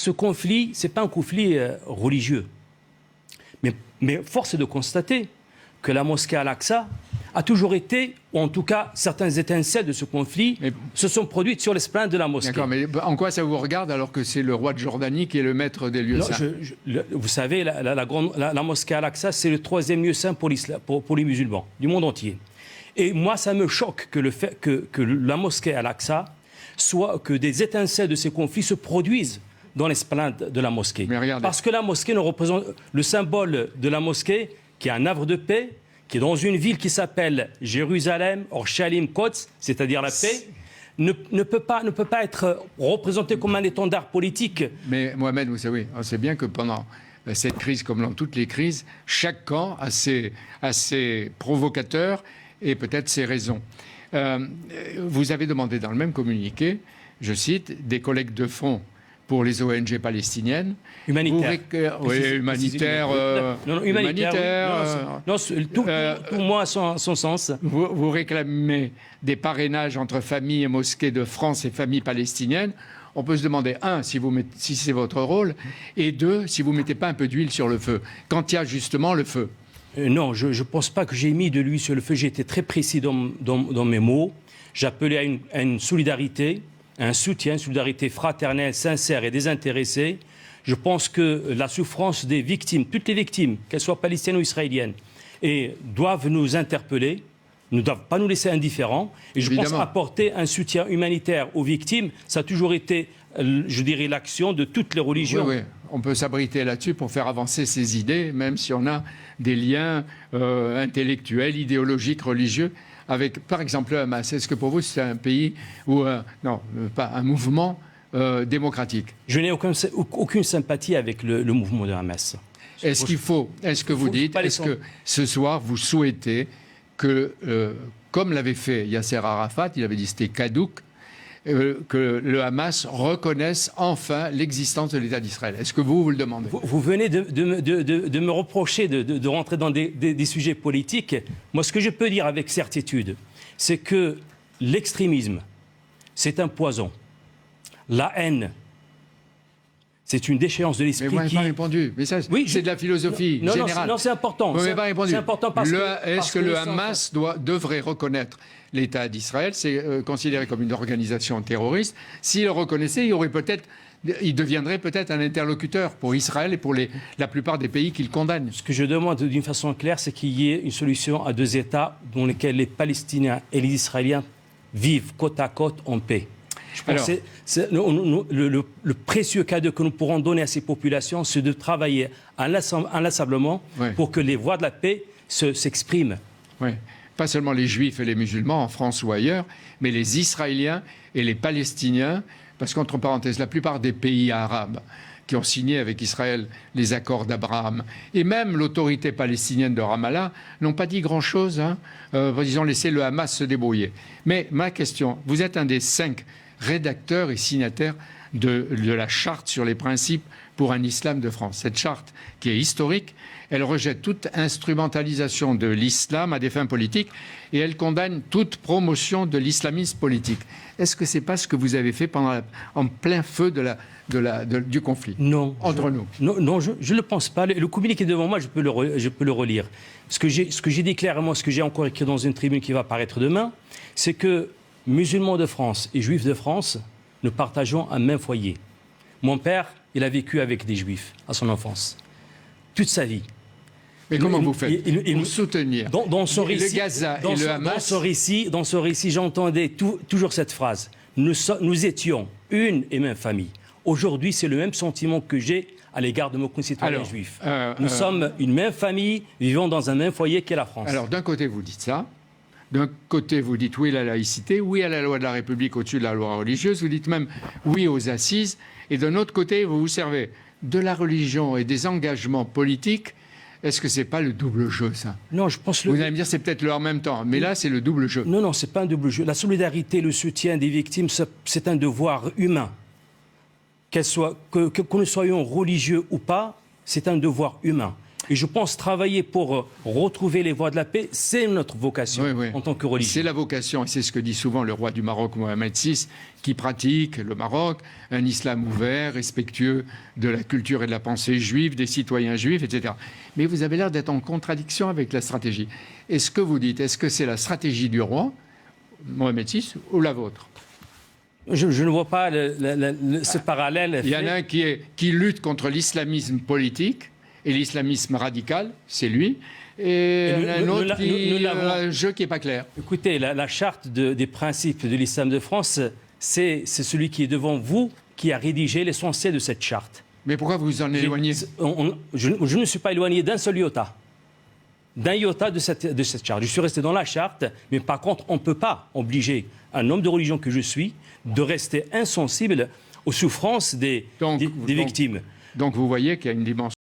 ce conflit, ce n'est pas un conflit religieux. Mais force est de constater que la mosquée Al-Aqsa a toujours été, ou en tout cas, certaines étincelles de ce conflit se sont produites sur l'esplanade de la mosquée. D'accord, mais en quoi ça vous regarde alors que c'est le roi de Jordanie qui est le maître des lieux saints? Vous savez, la mosquée Al-Aqsa, c'est le 3e lieu saint pour les musulmans du monde entier. Et moi, ça me choque que la mosquée Al-Aqsa que des étincelles de ces conflits se produisent dans l'esplanade de la mosquée. Parce que la mosquée nous représente le symbole de la mosquée, qui est un havre de paix, qui est dans une ville qui s'appelle Jérusalem, Orchalim, Quds, c'est-à-dire la paix, ne peut pas être représenté comme un étendard politique. Mais Mohamed, vous savez, on sait bien que pendant cette crise, comme dans toutes les crises, chaque camp a ses provocateurs et peut-être ses raisons. Vous avez demandé dans le même communiqué, je cite, des collectes de fonds pour les ONG palestiniennes. Humanitaires. Oui, humanitaires. Tout mot a son sens. Vous réclamez des parrainages entre familles et mosquées de France et familles palestiniennes. On peut se demander, si c'est votre rôle, et deux, si vous ne mettez pas un peu d'huile sur le feu, quand il y a justement le feu. Non, je ne pense pas que j'ai mis de l'huile sur le feu. J'ai été très précis dans mes mots. J'appelais à une solidarité, un soutien, une solidarité fraternelle, sincère et désintéressée. Je pense que la souffrance des victimes, toutes les victimes, qu'elles soient palestiniennes ou israéliennes, doivent nous interpeller, ne doivent pas nous laisser indifférents. Et je pense apporter un soutien humanitaire aux victimes, ça a toujours été, je dirais, l'action de toutes les religions. Oui, oui. On peut s'abriter là-dessus pour faire avancer ses idées, même si on a des liens intellectuels, idéologiques, religieux, avec, par exemple, le Hamas. Est-ce que pour vous, c'est un pays ou non, pas un mouvement démocratique? Je n'ai aucune sympathie avec le mouvement de Hamas. Est-ce que vous dites, est-ce que ce soir, vous souhaitez que, comme l'avait fait Yasser Arafat, il avait dit c'était caduc, que le Hamas reconnaisse enfin l'existence de l'État d'Israël? Est-ce que vous le demandez? Vous venez de me reprocher de rentrer dans des sujets politiques. Moi, ce que je peux dire avec certitude, c'est que l'extrémisme, c'est un poison. La haine, c'est une déchéance de l'esprit. Mais vous n'avez pas répondu. Mais ça, oui, c'est de la philosophie générale. Non, c'est important. Vous n'avez pas répondu. C'est important parce est-ce que le Hamas devrait reconnaître l'État d'Israël? C'est considéré comme une organisation terroriste. S'il le reconnaissait, il deviendrait peut-être un interlocuteur pour Israël et pour la plupart des pays qu'il condamne. Ce que je demande d'une façon claire, c'est qu'il y ait une solution à deux États dans lesquels les Palestiniens et les Israéliens vivent côte à côte en paix. Je pense que le précieux cadeau que nous pourrons donner à ces populations, c'est de travailler inlassablement pour que les voix de la paix s'expriment. Oui. Pas seulement les Juifs et les musulmans en France ou ailleurs, mais les Israéliens et les Palestiniens, parce qu'entre parenthèses, la plupart des pays arabes qui ont signé avec Israël les accords d'Abraham, et même l'autorité palestinienne de Ramallah, n'ont pas dit grand-chose. Ils ont laissé le Hamas se débrouiller. Mais ma question, vous êtes un des 5 rédacteurs et signataires de la charte sur les principes pour un islam de France. Cette charte, qui est historique, elle rejette toute instrumentalisation de l'islam à des fins politiques et elle condamne toute promotion de l'islamisme politique. Est-ce que ce n'est pas ce que vous avez fait en plein feu du conflit? Non. Entre nous. Non, je ne le pense pas. Le communiqué devant moi, je peux le relire. Ce que j'ai dit clairement, ce que j'ai encore écrit dans une tribune qui va apparaître demain, c'est que musulmans de France et juifs de France, nous partageons un même foyer. Mon père, il a vécu avec des juifs à son enfance, toute sa vie. Mais comment vous faites pour soutenir dans son récit, le Gaza et le Hamas? Dans ce récit, j'entendais toujours cette phrase. Nous étions une et même famille. Aujourd'hui, c'est le même sentiment que j'ai à l'égard de nos concitoyens juifs. Nous sommes une même famille, vivant dans un même foyer qu'est la France. Alors, d'un côté, vous dites ça. D'un côté, vous dites oui à la laïcité, oui à la loi de la République au-dessus de la loi religieuse, vous dites même oui aux assises, et d'un autre côté, vous vous servez de la religion et des engagements politiques. Est-ce que c'est pas le double jeu, ça? Non, je pense... Vous allez me dire c'est peut-être le en même temps, mais là, c'est le double jeu. Non, c'est pas un double jeu. La solidarité, le soutien des victimes, c'est un devoir humain. Que nous soyons religieux ou pas, c'est un devoir humain. Et je pense travailler pour retrouver les voies de la paix, c'est notre vocation en tant que religion. C'est la vocation, et c'est ce que dit souvent le roi du Maroc, Mohamed VI, qui pratique, le Maroc, un islam ouvert, respectueux de la culture et de la pensée juive, des citoyens juifs, etc. Mais vous avez l'air d'être en contradiction avec la stratégie. Est-ce que vous dites, est-ce que c'est la stratégie du roi, Mohamed VI, ou la vôtre? Je ne vois pas ce parallèle. Il y en a un qui lutte contre l'islamisme politique et l'islamisme radical, c'est lui. Et un autre qui a un jeu qui n'est pas clair. Écoutez, la charte des principes de l'islam de France, c'est celui qui est devant vous qui a rédigé l'essentiel de cette charte. Mais pourquoi vous vous en éloignez? Je ne suis pas éloigné d'un seul iota. D'un iota de cette charte. Je suis resté dans la charte, mais par contre, on ne peut pas obliger un homme de religion que je suis de rester insensible aux souffrances des victimes. Donc vous voyez qu'il y a une dimension